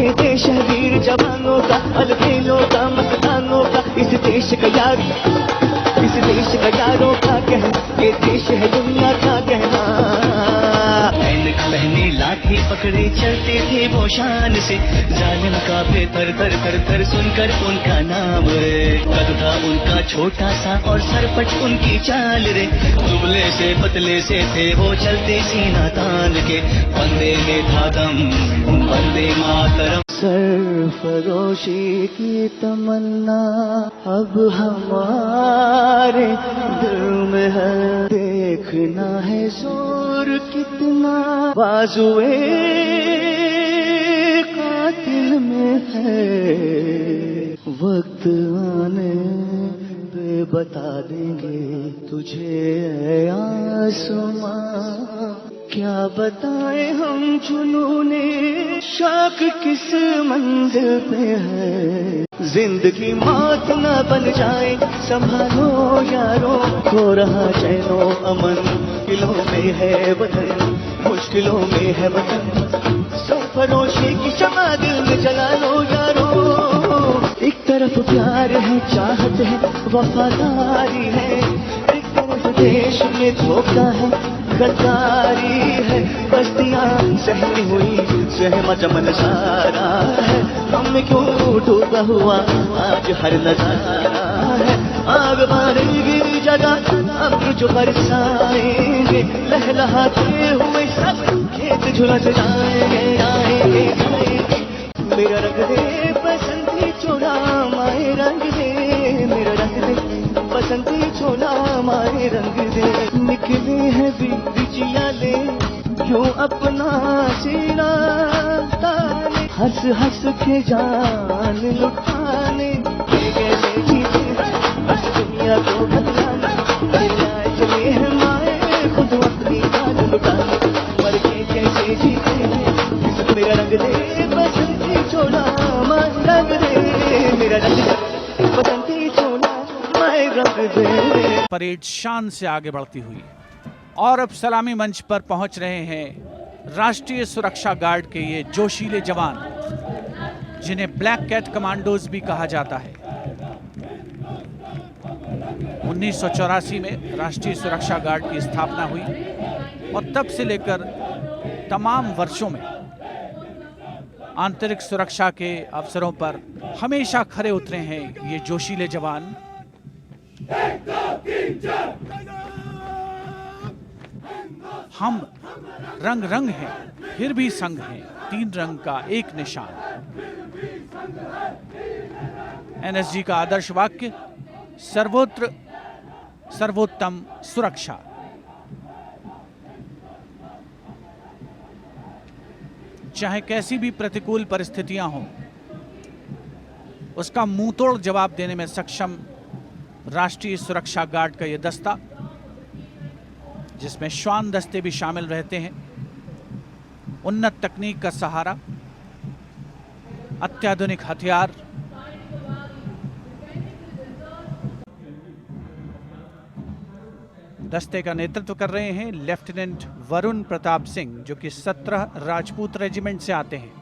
ये देश है वीर जवानों का, अलबेलों का, मस्तानों का, इस देश का यारों का कहना, ये देश है दुनिया का कहना। ऐनक पहने लाठी पकड़े चलते थे वो शान से, जालिम का थर थर थर थर सुनकर उनका नाम रे। कद था उनका छोटा सा और सरपट उनकी चाल रे, दुबले से पतले से थे वो चलते सीना तान के, बंदे में था दम बंदे मातरम। सरफरोशी की तमन्ना अब हमारे दिल में है, देखना है जोर कितना बाजुए कातिल में है। वक्त आने पे बता देंगे तुझे ऐ आसमां, क्या बताएं हम जुनूने शौक किस मंजिल पे है। जिंदगी मौत न बन जाए संभालो यारों, खो रहा चैनो अमन, किलों में है वतन, मुश्किलों में है वतन। सरफरोशी की शमा दिल में जला लो यारों, एक तरफ प्यार है, चाहत है, वफादारी है, एक तरफ देश में धोखा है, गद्दारी है। बस्तियां सहमी हुई सहमा चमन सारा है, हम क्यों डूबा हुआ आज हर नजारा है। आग मारेगी जगह अब जो बरसाएंगे, लहलहाते हुए सब खेत झुलस जाएंगे, आएंगे आएंगे। मेरा रंग दे बसंती चोला माए रंग दे, मेरा रंग दे बसंती चोला माए रंग दे। निकले हैं बीजिया ले क्यों अपना सीना ताने, हंस हंस के जान लुटाने, कैसे जीते बस दुनिया को बदलाने, चले हैं माए खुद अपनी जान लुटाने, मर के कैसे जीते मेरा रंग दे बसंती चोला माए रंग दे, मेरा रंग दे बसंती चोला माए रंग दे। परेड शान से आगे बढ़ती हुई और अब सलामी मंच पर पहुंच रहे हैं राष्ट्रीय सुरक्षा गार्ड के ये जोशीले जवान, जिन्हें ब्लैक कैट कमांडोज भी कहा जाता है। 1984 में राष्ट्रीय सुरक्षा गार्ड की स्थापना हुई और तब से लेकर तमाम वर्षों में आंतरिक सुरक्षा के अवसरों पर हमेशा खरे उतरे हैं ये जोशीले जवान। हम रंग रंग हैं फिर भी संग हैं, तीन रंग का एक निशान। एनएसजी का आदर्श वाक्य सर्वोत्र सर्वोत्तम सुरक्षा। चाहे कैसी भी प्रतिकूल परिस्थितियां हों, उसका मुंहतोड़ जवाब देने में सक्षम राष्ट्रीय सुरक्षा गार्ड का यह दस्ता, जिसमें श्वान दस्ते भी शामिल रहते हैं, उन्नत तकनीक का सहारा, अत्याधुनिक हथियार, दस्ते का नेतृत्व कर रहे हैं लेफ्टिनेंट वरुण प्रताप सिंह, जो कि 17 राजपूत रेजिमेंट से आते हैं।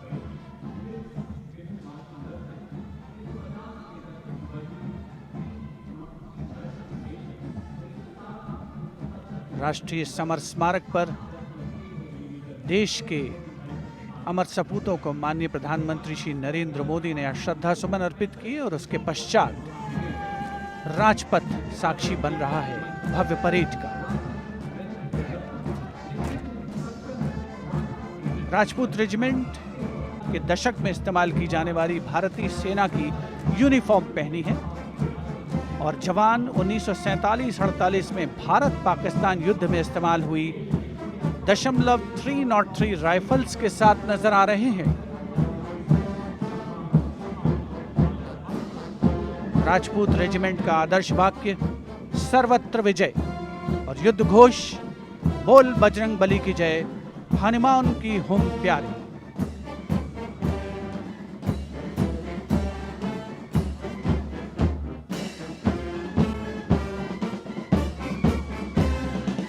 राष्ट्रीय समर स्मारक पर देश के अमर सपूतों को माननीय प्रधानमंत्री श्री नरेंद्र मोदी ने श्रद्धा सुमन अर्पित किए और उसके पश्चात राजपथ साक्षी बन रहा है भव्य परेड का। राजपूत रेजिमेंट के दशक में इस्तेमाल की जाने वाली भारतीय सेना की यूनिफॉर्म पहनी है और जवान 1947-48 में भारत पाकिस्तान युद्ध में इस्तेमाल हुई .303 राइफल्स के साथ नजर आ रहे हैं। राजपूत रेजिमेंट का आदर्श वाक्य सर्वत्र विजय और युद्ध घोष बोल बजरंग बली की जय, हनुमान की हुम प्यारी।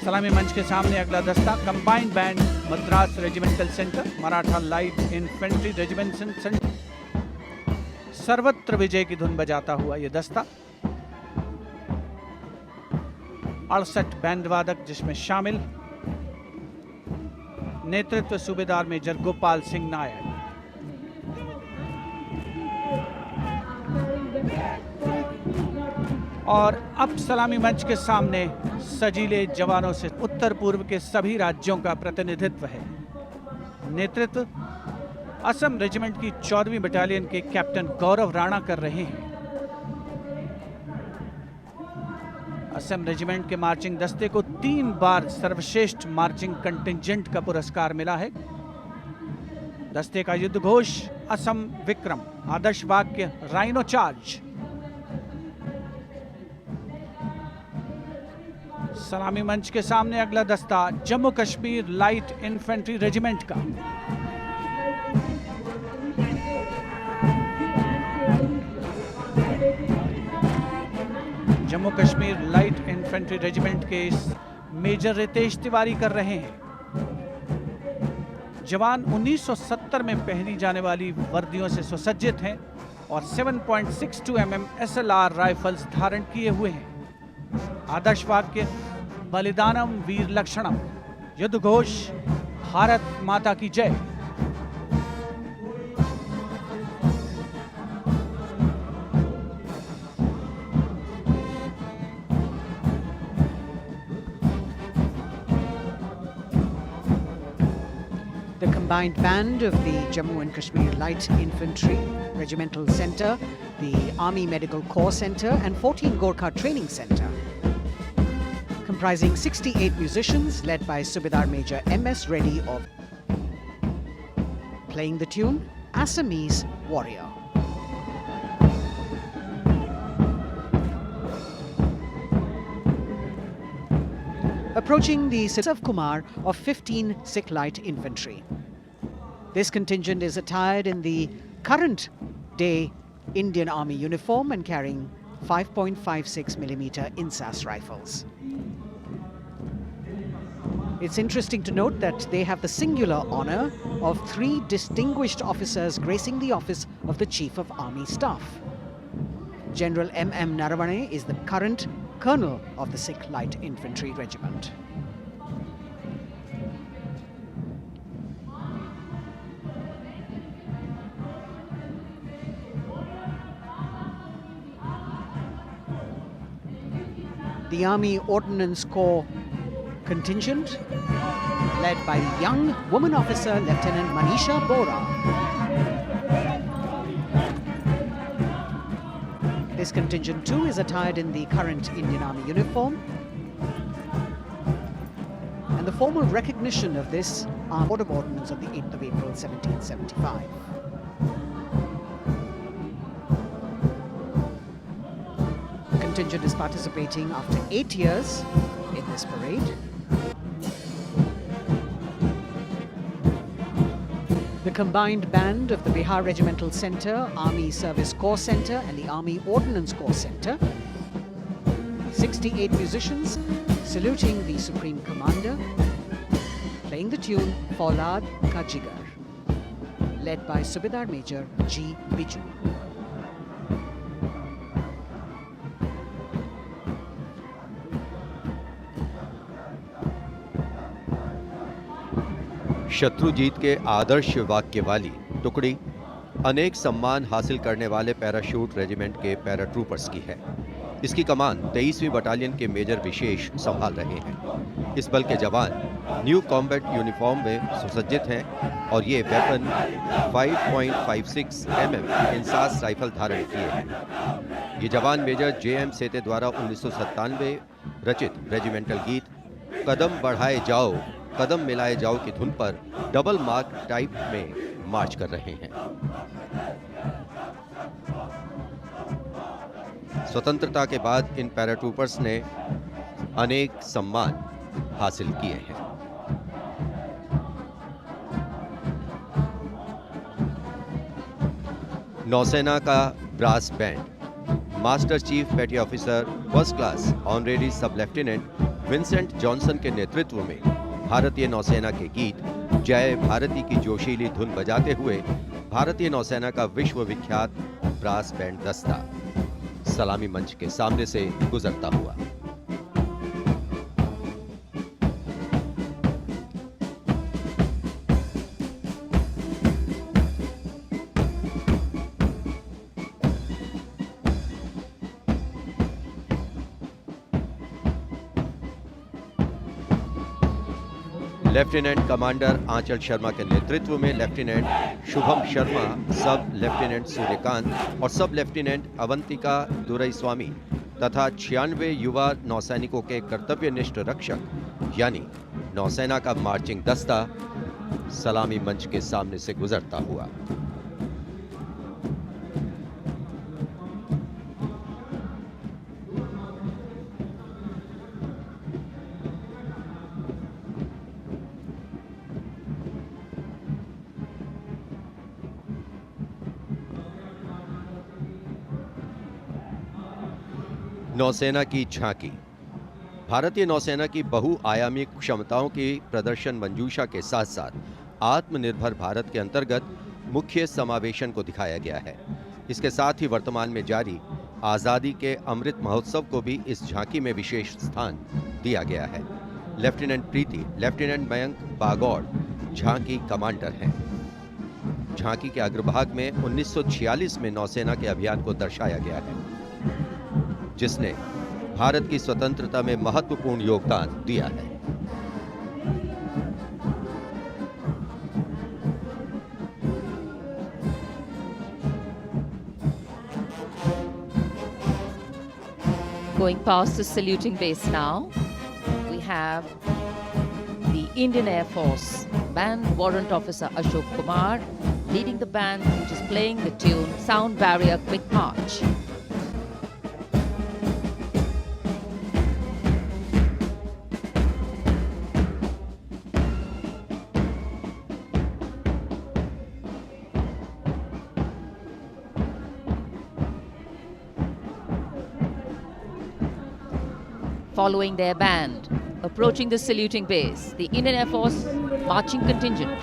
सलामी मंच के सामने अगला दस्ता combined band Madras regimental centre, Maratha light infantry regimental centre, सर्वत्र विजय की धुन बजाता हुआ यह दस्ता 68 बैंड वादक जिसमें शामिल नेतृत्व सूबेदार मेजर गोपाल सिंह नायक। और अब सलामी मंच के सामने सजीले जवानों से उत्तर पूर्व के सभी राज्यों का प्रतिनिधित्व है। नेतृत्व असम रेजिमेंट की 14वीं बटालियन के कैप्टन गौरव राणा कर रहे हैं। असम रेजिमेंट के मार्चिंग दस्ते को 3 बार सर्वश्रेष्ठ मार्चिंग कंटिंजेंट का पुरस्कार मिला है। दस्ते का युद्ध घोष असम विक्रम, आदर्श वाक्य राइनो चार्ज। सलामी मंच के सामने अगला दस्ता Jammu Kashmir light infantry regiment का। Jammu Kashmir light infantry regiment के इस मेजर रितेश तिवारी कर रहे हैं। जवान 1970 में पहनी जाने वाली वर्दियों से सुसज्जित हैं और 7.62 mm SLR राइफल्स धारण किए हुए हैं। आदर्श वाक्य बलिदानम वीर लक्षणम, युद्ध घोष भारत माता की जय। The combined band of the Jammu and Kashmir Light Infantry Regimental Centre, the Army Medical Corps Centre and 14 Gorkha Training Centre, comprising 68 musicians led by Subedar Major M.S. Reddy of playing the tune Assamese Warrior. Approaching the Sav Kumar of 15 Sikh Light Infantry. This contingent is attired in the current day Indian Army uniform and carrying 5.56mm INSAS rifles. It's interesting to note that they have the singular honor of 3 distinguished officers gracing the office of the Chief of Army Staff. General M.M. Naravane is the current Colonel of the Sikh Light Infantry Regiment. The Army Ordnance Corps contingent, led by young woman officer Lieutenant Manisha Bora. This contingent too is attired in the current Indian Army uniform. And the formal recognition of this Order of Ordnance of the 8th of April 1775. The contingent is participating after 8 years in this parade. The combined band of the Bihar Regimental Centre, Army Service Corps Centre and the Army Ordnance Corps Centre. 68 musicians saluting the Supreme Commander, playing the tune Faulad Ka Jigar, led by Subedar Major G. Biju. Shatrujeet के आदर्श वाक्य वाली टुकड़ी अनेक सम्मान हासिल करने वाले parachute regiment के पैराट्रूपर्स की है। इसकी कमान 23वीं बटालियन के मेजर विशेष संभाल रहे हैं। इस बल के जवान न्यू कॉम्बैट यूनिफॉर्म में सुसज्जित हैं और ये वेपन 5.56 mm इंसास राइफल धारण किए हैं। ये जवान मेजर J.M. सेते द्वारा 1997 रचित रेजिमेंटल गीत कदम बढ़ाए जाओ कदम मिलाए जाओ की धुन पर डबल मार्क टाइप में मार्च कर रहे हैं। स्वतंत्रता के बाद इन पैराट्रूपर्स ने अनेक सम्मान हासिल किए हैं। नौसेना का ब्रास बैंड मास्टर चीफ पेटी ऑफिसर फर्स्ट क्लास ऑनरेरी सब लेफ्टिनेंट विंसेंट जॉनसन के नेतृत्व में भारतीय नौसेना के गीत जय भारती की जोशीली धुन बजाते हुए भारतीय नौसेना का विश्व विख्यात ब्रास बैंड दस्ता सलामी मंच के सामने से गुजरता हुआ। लेफ्टिनेंट कमांडर आंचल शर्मा के नेतृत्व में लेफ्टिनेंट शुभम शर्मा, सब लेफ्टिनेंट सूर्यकांत और सब लेफ्टिनेंट अवंतिका दुरईस्वामी तथा 96 युवा नौसैनिकों के कर्तव्यनिष्ठ रक्षक यानी नौसेना का मार्चिंग दस्ता सलामी मंच के सामने से गुजरता हुआ। नौसेना की झांकी। भारतीय नौसेना की बहुआयामी क्षमताओं की प्रदर्शन मंजूषा के साथ साथ आत्मनिर्भर भारत के अंतर्गत मुख्य समावेशन को दिखाया गया है। इसके साथ ही वर्तमान में जारी आज़ादी के अमृत महोत्सव को भी इस झांकी में विशेष स्थान दिया गया है। लेफ्टिनेंट प्रीति, लेफ्टिनेंट मयंक बागौड़ झांकी कमांडर हैं। झांकी के अग्रभाग में 1946 में नौसेना के अभियान को दर्शाया गया है, जिसने भारत की स्वतंत्रता में महत्वपूर्ण योगदान दिया है। Going past the saluting base now, we have the Indian Air Force Band Warrant Officer Ashok Kumar leading the band, which is playing the tune Sound Barrier Quick March. Following their band, approaching the saluting base, the Indian Air Force marching contingent.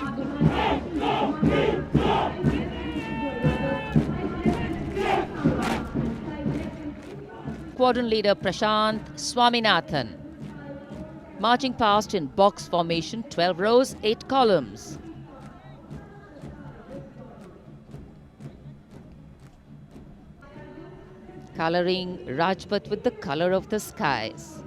Squadron leader Prashant Swaminathan, marching past in box formation, 12 rows, 8 columns. Coloring Rajpath with the color of the skies.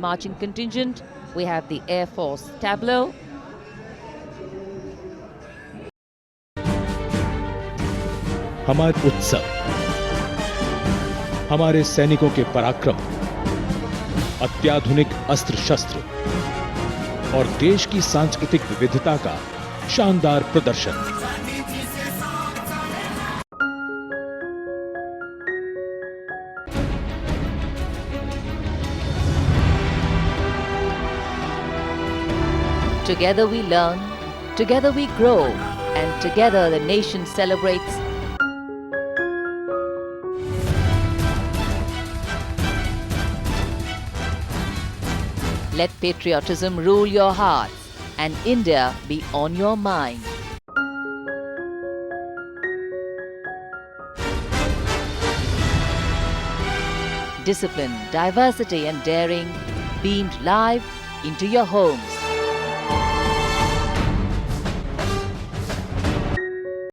Marching contingent, we have the Air Force tableau. हमारे उत्सव, हमारे सैनिकों के पराक्रम, अत्याधुनिक अस्त्र शस्त्र और देश की सांस्कृतिक विविधता का शानदार प्रदर्शन। Together we learn, together we grow, and together the nation celebrates. Let patriotism rule your hearts and India be on your mind. Discipline, diversity and daring beamed live into your homes.